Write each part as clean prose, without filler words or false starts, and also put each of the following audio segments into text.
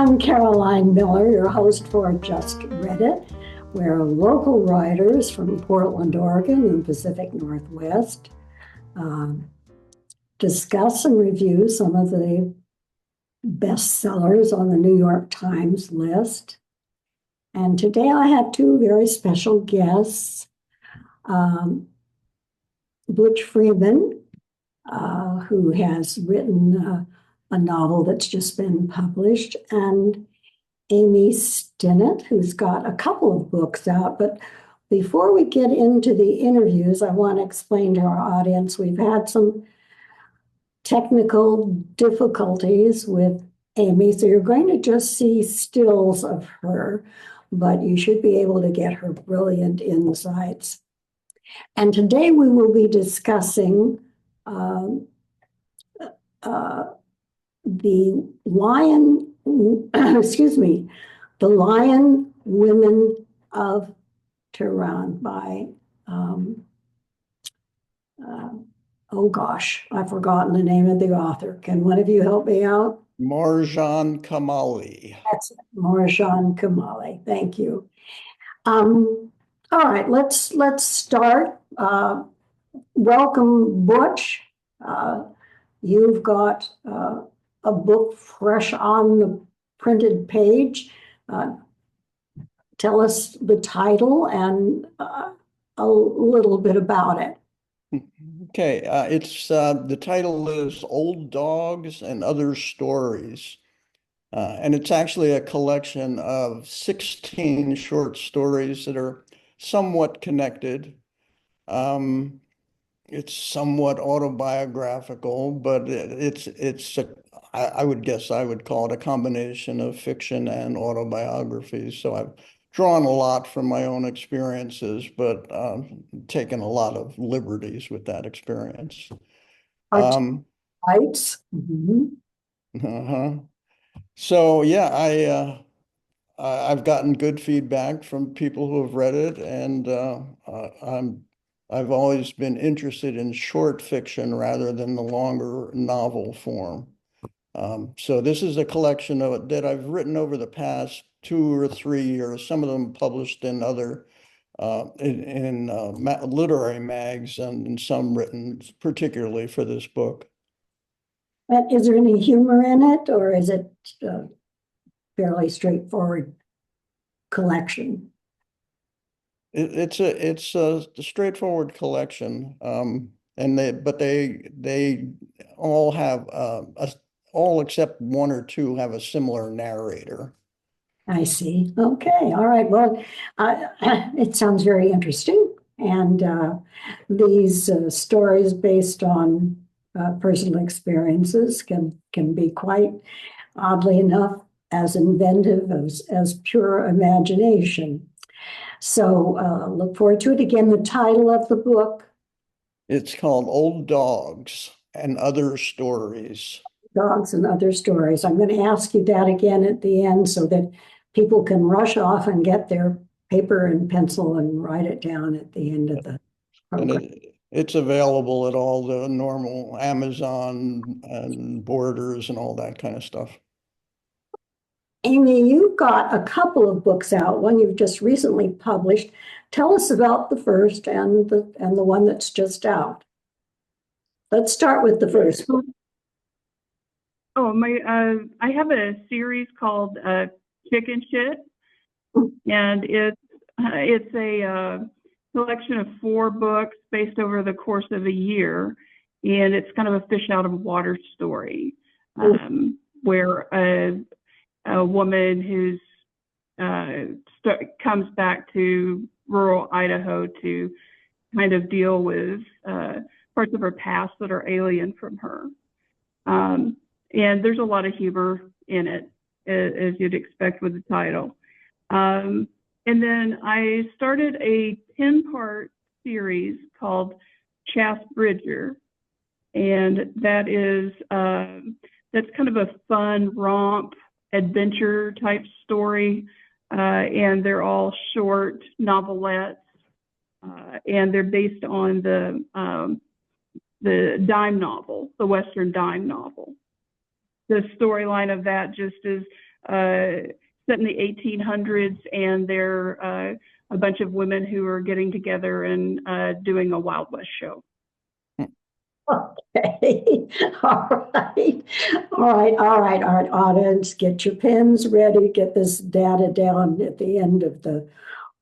I'm Caroline Miller, your host for Just Read It, where local writers from Portland, Oregon and the Pacific Northwest discuss and review some of the bestsellers on the New York Times list. And today I have two very special guests, Butch Freedman, who has written a novel that's just been published, and Amy Stinnett, who's got a couple of books out. But before we get into the interviews, I want to explain to our audience, we've had some technical difficulties with Amy, so you're going to just see stills of her, but you should be able to get her brilliant insights. And today we will be discussing the Lion, the Lion Women of Tehran by, oh gosh, I've forgotten the name of the author. Can one of you help me out? Marjan Kamali. That's it, Marjan Kamali. Thank you. All right, let's start. Welcome, Butch. You've got a book fresh on the printed page. Tell us the title and a little bit about it. Okay, it's the title is Old Dogs and Other Stories. And it's actually a collection of 16 short stories that are somewhat connected. It's somewhat autobiographical, but I would guess I would call it a combination of fiction and autobiography. So I've drawn a lot from my own experiences, but taken a lot of liberties with that experience. Rights. So yeah, I've gotten good feedback from people who have read it, and I've always been interested in short fiction rather than the longer novel form. So this is a collection that I've written over the past 2 or 3 years, some of them published in other literary mags, and some written particularly for this book. And is there any humor in it, or is it a fairly straightforward collection? It's a straightforward collection, and they all have all except one or two have a similar narrator. I see. Okay. All right. Well, it sounds very interesting. And these stories based on personal experiences can be quite, oddly enough, as inventive as pure imagination. So look forward to it. Again, the title of the book? It's called Old Dogs and Other Stories. Dogs and Other Stories. I'm going to ask you that again at the end so that people can rush off and get their paper and pencil and write it down at the end of the program. And it's available at all the normal Amazon and Borders and all that kind of stuff. Amy, you've got a couple of books out, one you've just recently published. Tell us about the first and the one that's just out. Let's start with the first one. Oh, I have a series called Chicken Shit, and it's a collection of 4 books based over the course of a year, and it's kind of a fish out of water story, where a woman who's comes back to rural Idaho to kind of deal with parts of her past that are alien from her. And there's a lot of humor in it, as you'd expect with the title. And then I started a 10-part series called Chaff Bridger, and that's kind of a fun romp adventure type story, and they're all short novelettes, and they're based on the dime novel, the Western dime novel. The storyline of that just is set in the 1800s, and they're a bunch of women who are getting together and doing a Wild West show. Okay, all right, all right, audience, get your pens ready, get this data down at the end of the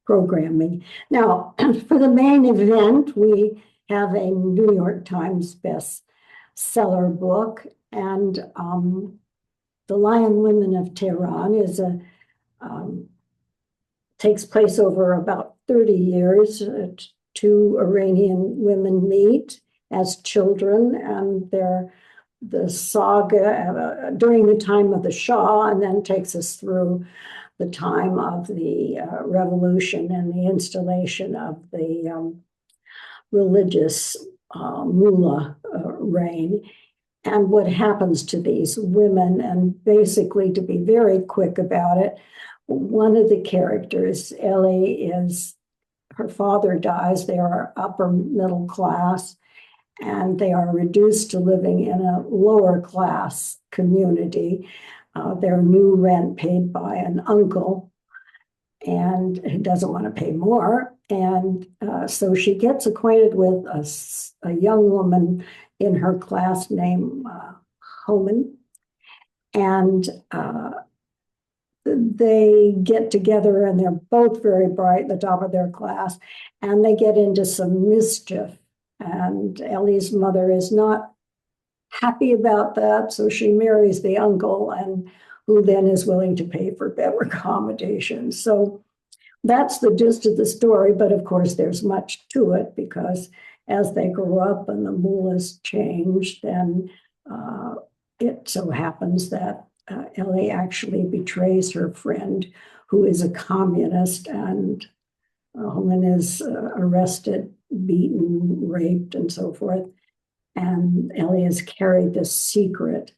programming. Now, for the main event, we have a New York Times bestseller book, and The Lion Women of Tehran is takes place over about 30 years. Two Iranian women meet as children, and the saga during the time of the Shah, and then takes us through the time of the revolution and the installation of the religious mullah reign, and what happens to these women. And basically, to be very quick about it, one of the characters, Ellie, her father dies. They are upper middle class, and they are reduced to living in a lower class community. Their new rent paid by an uncle, and he doesn't want to pay more. And so she gets acquainted with a young woman in her class named Homan, and they get together, and they're both very bright at the top of their class, and they get into some mischief. And Ellie's mother is not happy about that, so she marries the uncle, and who then is willing to pay for better accommodations. So that's the gist of the story, but of course there's much to it, because as they grow up and the mullahs change, then it so happens that Ellie actually betrays her friend, who is a communist, and Homan is arrested, beaten, raped, and so forth. And Ellie has carried this secret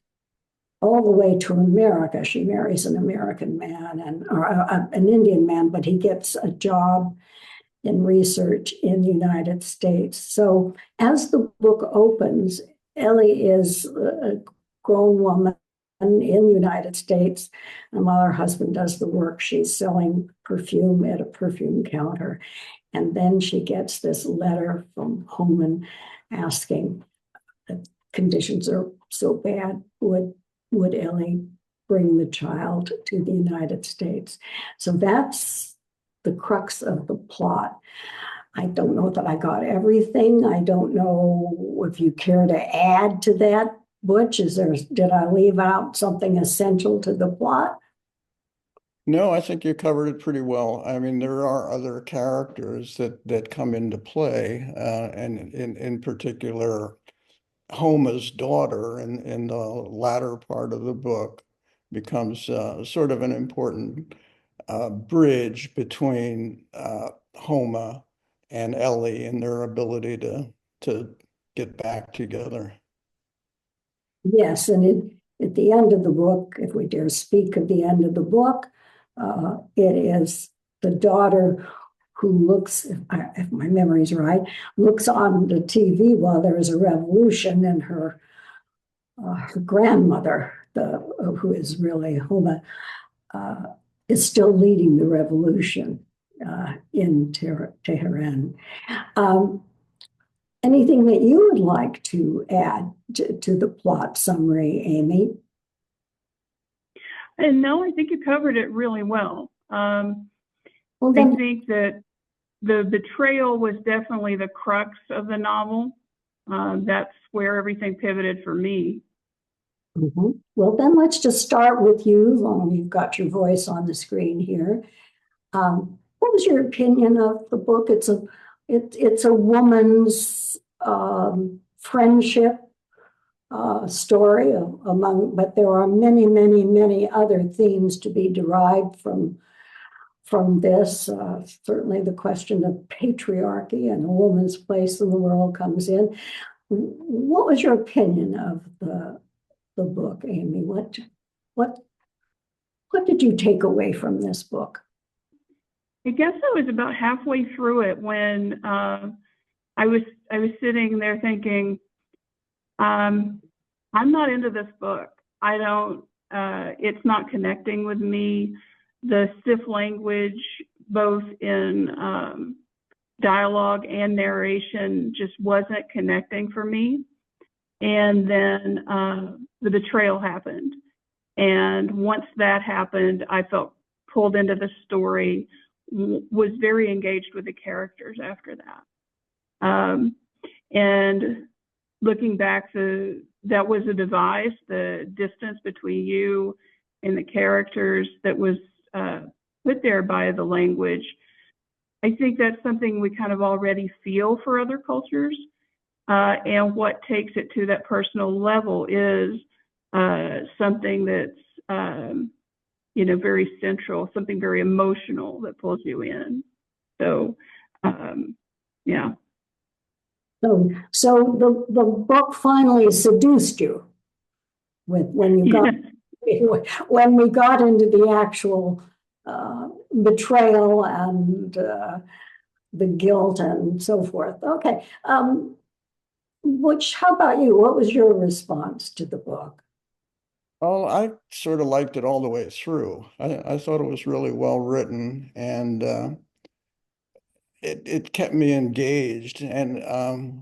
all the way to America. She marries an American man, or an Indian man, but he gets a job in research in the United States. So as the book opens, Ellie is a grown woman in the United States, and while her husband does the work, she's selling perfume at a perfume counter. And then she gets this letter from Homan asking, the conditions are so bad, would Ellie bring the child to the United States? So that's the crux of the plot. I don't know that I got everything. I don't know if you care to add to that, Butch. Did I leave out something essential to the plot? No, I think you covered it pretty well. I mean, there are other characters that come into play, and in particular, Homa's daughter in the latter part of the book becomes sort of an important bridge between Homa and Ellie and their ability to get back together. Yes, and at the end of the book, if we dare speak of the end of the book, it is the daughter who looks, if my memory is right, looks on the TV while there is a revolution, and her grandmother, who is really Homa, is still leading the revolution in Tehran. Anything that you would like to add to the plot summary, Amy? And no, I think you covered it really well. I think that the betrayal was definitely the crux of the novel. That's where everything pivoted for me. Mm-hmm. Well, then let's just start with you. You've got your voice on the screen here. What was your opinion of the book? It's a woman's friendship story but there are many, many, many other themes to be derived from this. Certainly the question of patriarchy and a woman's place in the world comes in. What was your opinion of the book, Amy? What did you take away from this book? I guess I was about halfway through it when I was sitting there thinking, I'm not into this book. I don't it's not connecting with me. The stiff language, both in dialogue and narration, just wasn't connecting for me. And then the betrayal happened. And once that happened, I felt pulled into the story, was very engaged with the characters after that. And looking back, that was a device, the distance between you and the characters that was put there by the language. I think that's something we kind of already feel for other cultures. And what takes it to that personal level is something that's, very central, something very emotional that pulls you in. So, yeah. So the book finally seduced you when you got when we got into the actual betrayal and the guilt and so forth. Okay. Butch, how about you? What was your response to the book? Well, I sort of liked it all the way through. I thought it was really well written, and it kept me engaged, and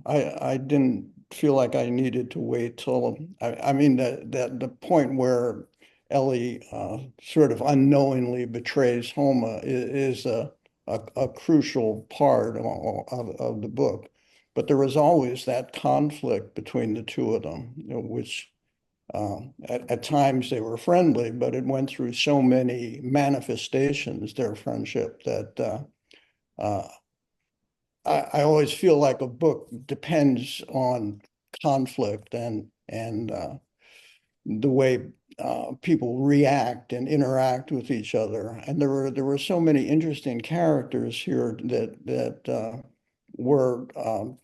I didn't feel like I needed to wait till I mean the point where Ellie sort of unknowingly betrays Homa is a crucial part of the book. But there was always that conflict between the two of them, which at times they were friendly, but it went through so many manifestations, their friendship, that I always feel like a book depends on conflict and the way people react and interact with each other. And there were so many interesting characters here that were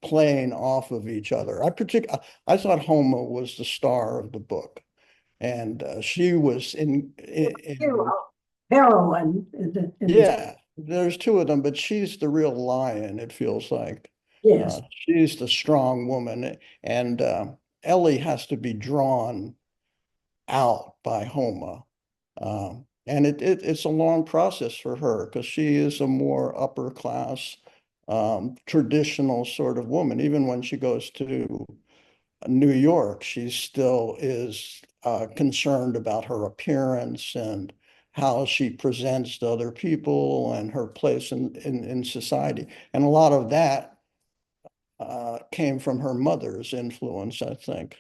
playing off of each other. I thought Homa was the star of the book, and she was in Heroine. yeah. There's two of them, but she's the real lion, it feels like. Yes. She's the strong woman, and Ellie has to be drawn out by Homa. And it's a long process for her because she is a more upper class, traditional sort of woman. Even when she goes to New York, she still is concerned about her appearance and how she presents to other people and her place in society. And a lot of that came from her mother's influence, I think.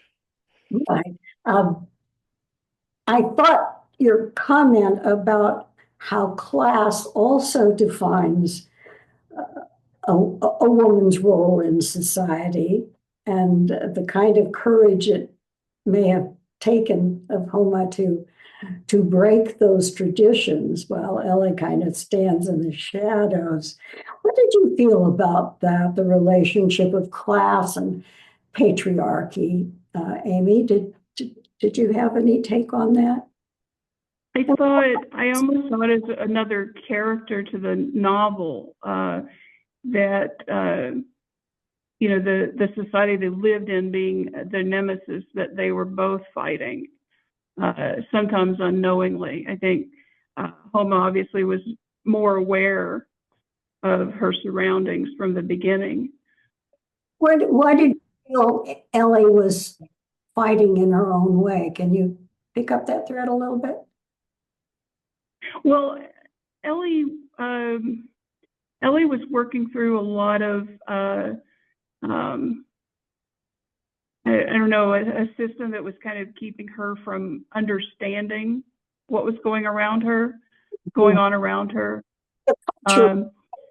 Right. I thought your comment about how class also defines a woman's role in society and the kind of courage it may have taken of Homa to break those traditions while Ellie kind of stands in the shadows. What did you feel about that, the relationship of class and patriarchy? Amy, did you have any take on that? I almost saw it as another character to the novel, that the society they lived in being the nemesis that they were both fighting, sometimes unknowingly. I think Homa obviously was more aware of her surroundings from the beginning. Why did you feel Ellie was fighting in her own way? Can you pick up that thread a little bit? Well, Ellie was working through a lot of I don't know, a system that was kind of keeping her from understanding what was going on around her.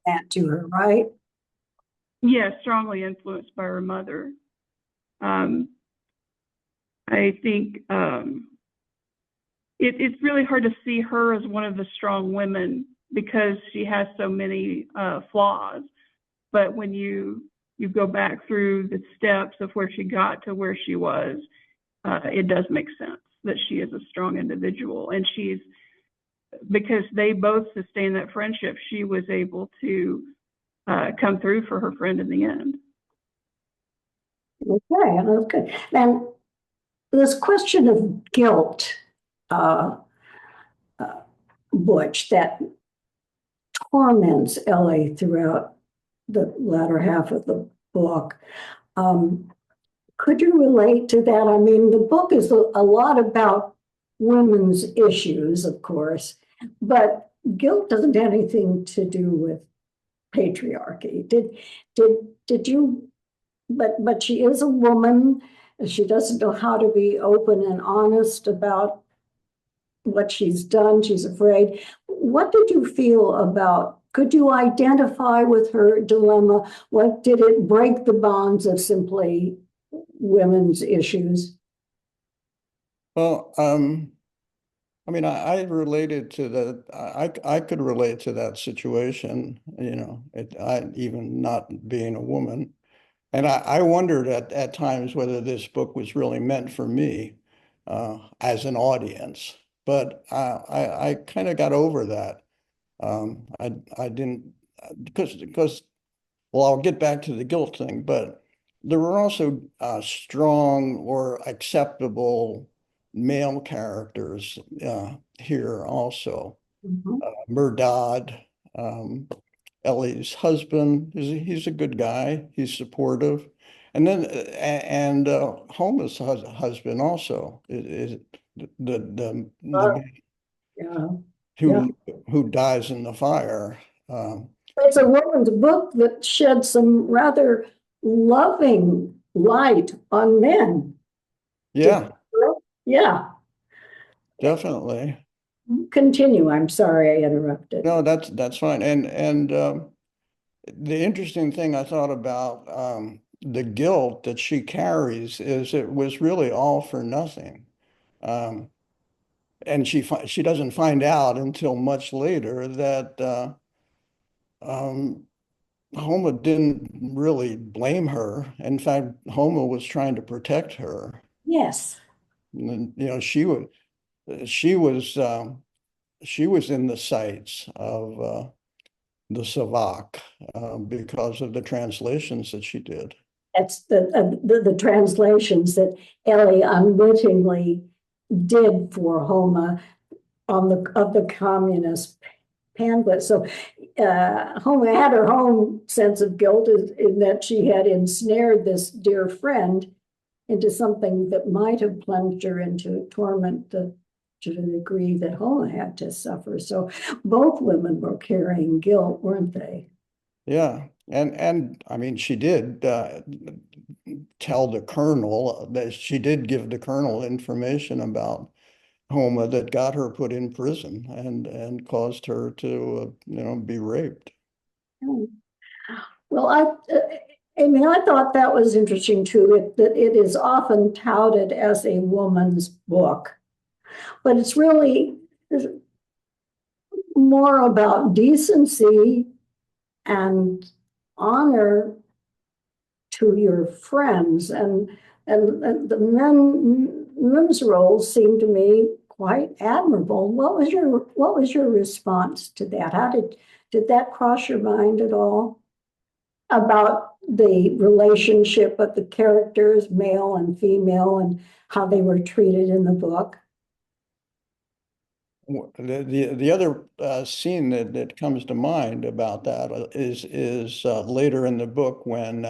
That to her, right? Yeah, strongly influenced by her mother. I think it's really hard to see her as one of the strong women because she has so many flaws. But when you go back through the steps of where she got to where she was, it does make sense that she is a strong individual. And because they both sustained that friendship, she was able to come through for her friend in the end. Okay, that's good. And this question of guilt uh, Butch that torments Ellie throughout the latter half of the book. Could you relate to that? I mean, the book is a lot about women's issues, of course, but guilt doesn't have anything to do with patriarchy. Did you? But she is a woman. She doesn't know how to be open and honest about what she's done. She's afraid. What did you feel about? Could you identify with her dilemma? What did it break the bonds of simply women's issues? Well, I mean, I related to that. I could relate to that situation, you know, I even not being a woman. And I wondered at times whether this book was really meant for me as an audience. But I kind of got over that. I didn't, because, well, I'll get back to the guilt thing, but there were also strong or acceptable male characters here also. Mhm. Murdad, um, Ellie's husband, he's a good guy. He's supportive. And then, and Homa's husband also is the man Yeah, yeah. who dies in the fire. It's a woman's book that sheds some rather loving light on men. Yeah, Yeah, definitely. continue. I'm sorry I interrupted. No, that's fine. And the interesting thing I thought about the guilt that she carries is it was really all for nothing. Um, and she doesn't find out until much later that um, Homa didn't really blame her. In fact, Homa was trying to protect her. Yes. And, you know, she was she was in the sights of the Savak because of the translations that she did. That's the translations that Ellie unwittingly did for Homa on the communist pamphlet. So Homa had her own sense of guilt in that she had ensnared this dear friend into something that might have plunged her into torment to the degree that Homa had to suffer. So both women were carrying guilt, weren't they? Yeah, and I mean, she did tell the colonel that she did give the colonel information about Homa that got her put in prison and caused her to you know, be raped. Well, I mean, I thought that was interesting too, that it is often touted as a woman's book, but it's really more about decency and honor to your friends, and the men's roles seem to me quite admirable. What was your response to that? How did that cross your mind at all about the relationship of the characters, male and female, and how they were treated in the book? The other scene that comes to mind about that is later in the book when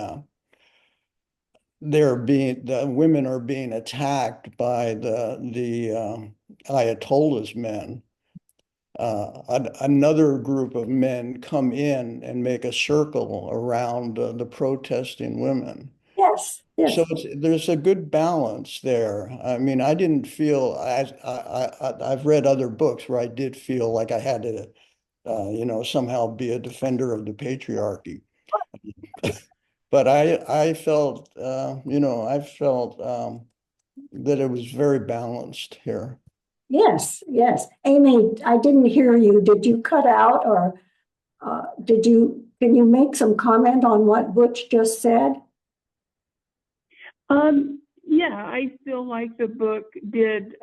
the women are being attacked by the Ayatollah's men. Another group of men come in and make a circle around the protesting women. Yes, yes. So there's a good balance there. I mean, I didn't feel I've read other books where I did feel like I had to, you know, somehow be a defender of the patriarchy. But I felt, you know, I felt that it was very balanced here. Yes, yes. Amy, I didn't hear you. Did you cut out, or can you make some comment on what Butch just said? Yeah, I feel like the book did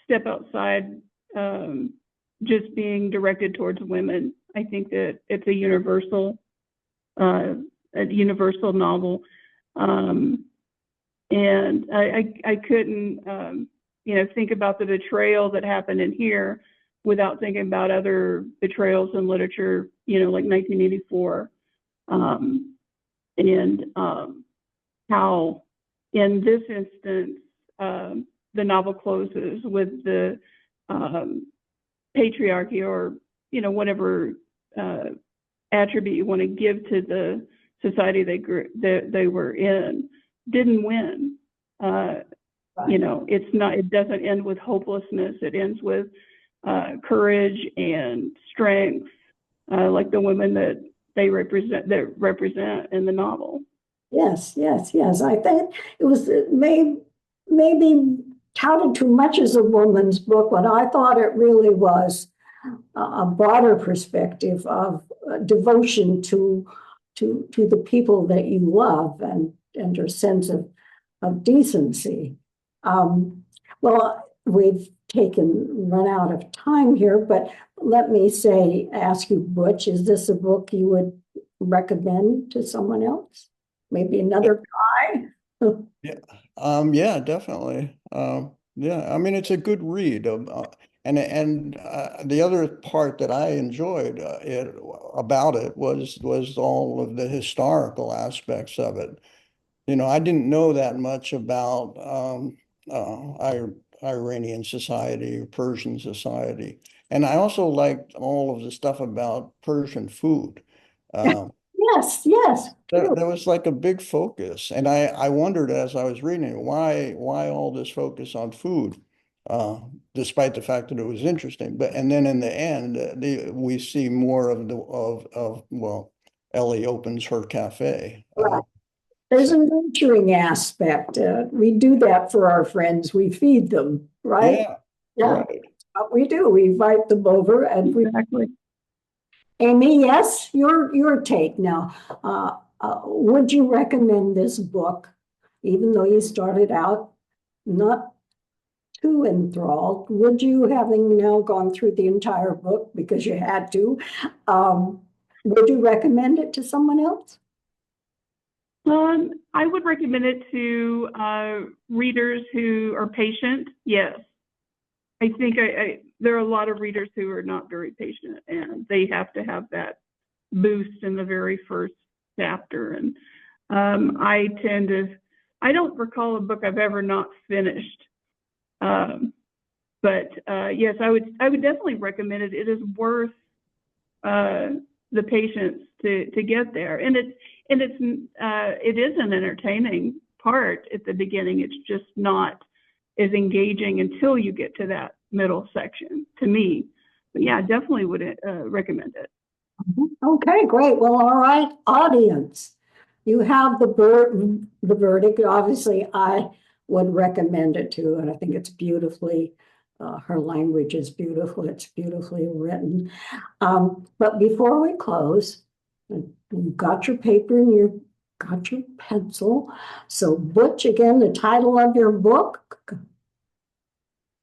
step outside just being directed towards women. I think that it's a universal novel. And I couldn't think about the betrayal that happened in here without thinking about other betrayals in literature, like 1984. How in this instance, the novel closes with the patriarchy, or, whatever attribute you want to give to the society they were in, didn't win. It doesn't end with hopelessness. It ends with courage and strength, like the women that they represent in the novel. Yes, yes, yes. I think it was maybe touted too much as a woman's book, but I thought it really was a broader perspective of devotion to the people that you love, and your sense of decency. Well, we've run out of time here, but let me ask you, Butch, is this a book you would recommend to someone else? Maybe another guy? Yeah, definitely. Yeah, I mean, it's a good read. And the other part that I enjoyed about it was all of the historical aspects of it. I didn't know that much about Iranian society or Persian society. And I also liked all of the stuff about Persian food. Yes, yes. There was like a big focus. And I wondered as I was reading it, why all this focus on food, despite the fact that it was interesting. And then in the end, we see more of well, Ellie opens her cafe. Right. There's a nurturing aspect. We do that for our friends. We feed them, right? Yeah. Yeah. Right. What we do. We invite them over, and Exactly. Amy, yes, your take now. Would you recommend this book, even though you started out not too enthralled? Would you, having now gone through the entire book because you had to, would you recommend it to someone else? I would recommend it to readers who are patient. Yes, I think there are a lot of readers who are not very patient, and they have to have that boost in the very first chapter. And I don't recall a book I've ever not finished. But yes, I would definitely recommend it. It is worth the patience to get there, and it is an entertaining part at the beginning. It's just not as engaging until you get to that middle section, to me. But yeah, I definitely would recommend it. Okay, great. Well, all right, audience, you have the verdict. Obviously, I would recommend it too, and I think it's beautifully. Her language is beautiful. It's beautifully written. But before we close, you've got your paper and you've got your pencil. So, Butch, again, the title of your book.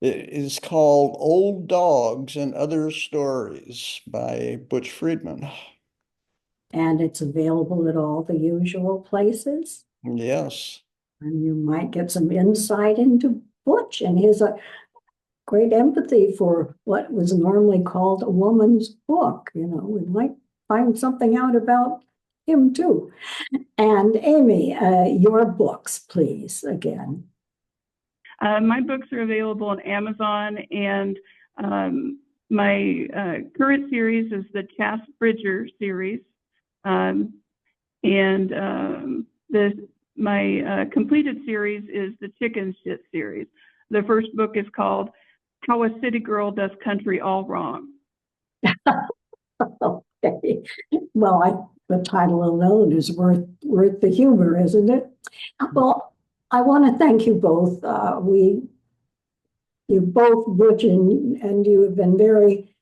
It is called Old Dogs and Other Stories by Butch Freedman. And it's available at all the usual places. Yes. And you might get some insight into Butch and his great empathy for what was normally called a woman's book. We might find something out about him too. And Amy, your books, please, again. My books are available on Amazon, and my current series is the Chass Bridger series, and my completed series is the Chicken Shit series. The first book is called How a City Girl Does Country All Wrong. Okay. Well, the title alone is worth the humor, isn't it? Well, I want to thank you both. You both, Butch, and you have been very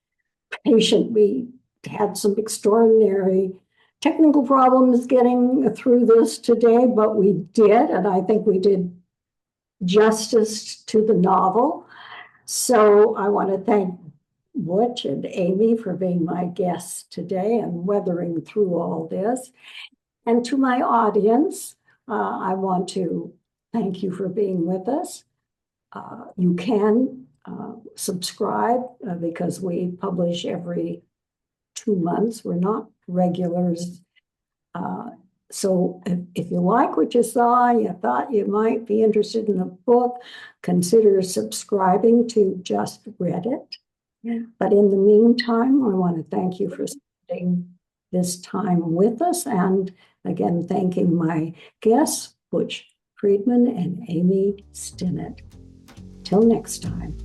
patient. We had some extraordinary technical problems getting through this today, but we did, and I think we did justice to the novel. So I want to thank Butch and Amy for being my guests today and weathering through all this. And to my audience, I want to thank you for being with us. You can subscribe because we publish every 2 months. We're not regulars. So if you like what you saw, you thought you might be interested in a book, consider subscribing to Just Read It. Yeah. But in the meantime, I want to thank you for spending this time with us. And again, thanking my guests, Butch Freedman and Amy Stinnett. Till next time.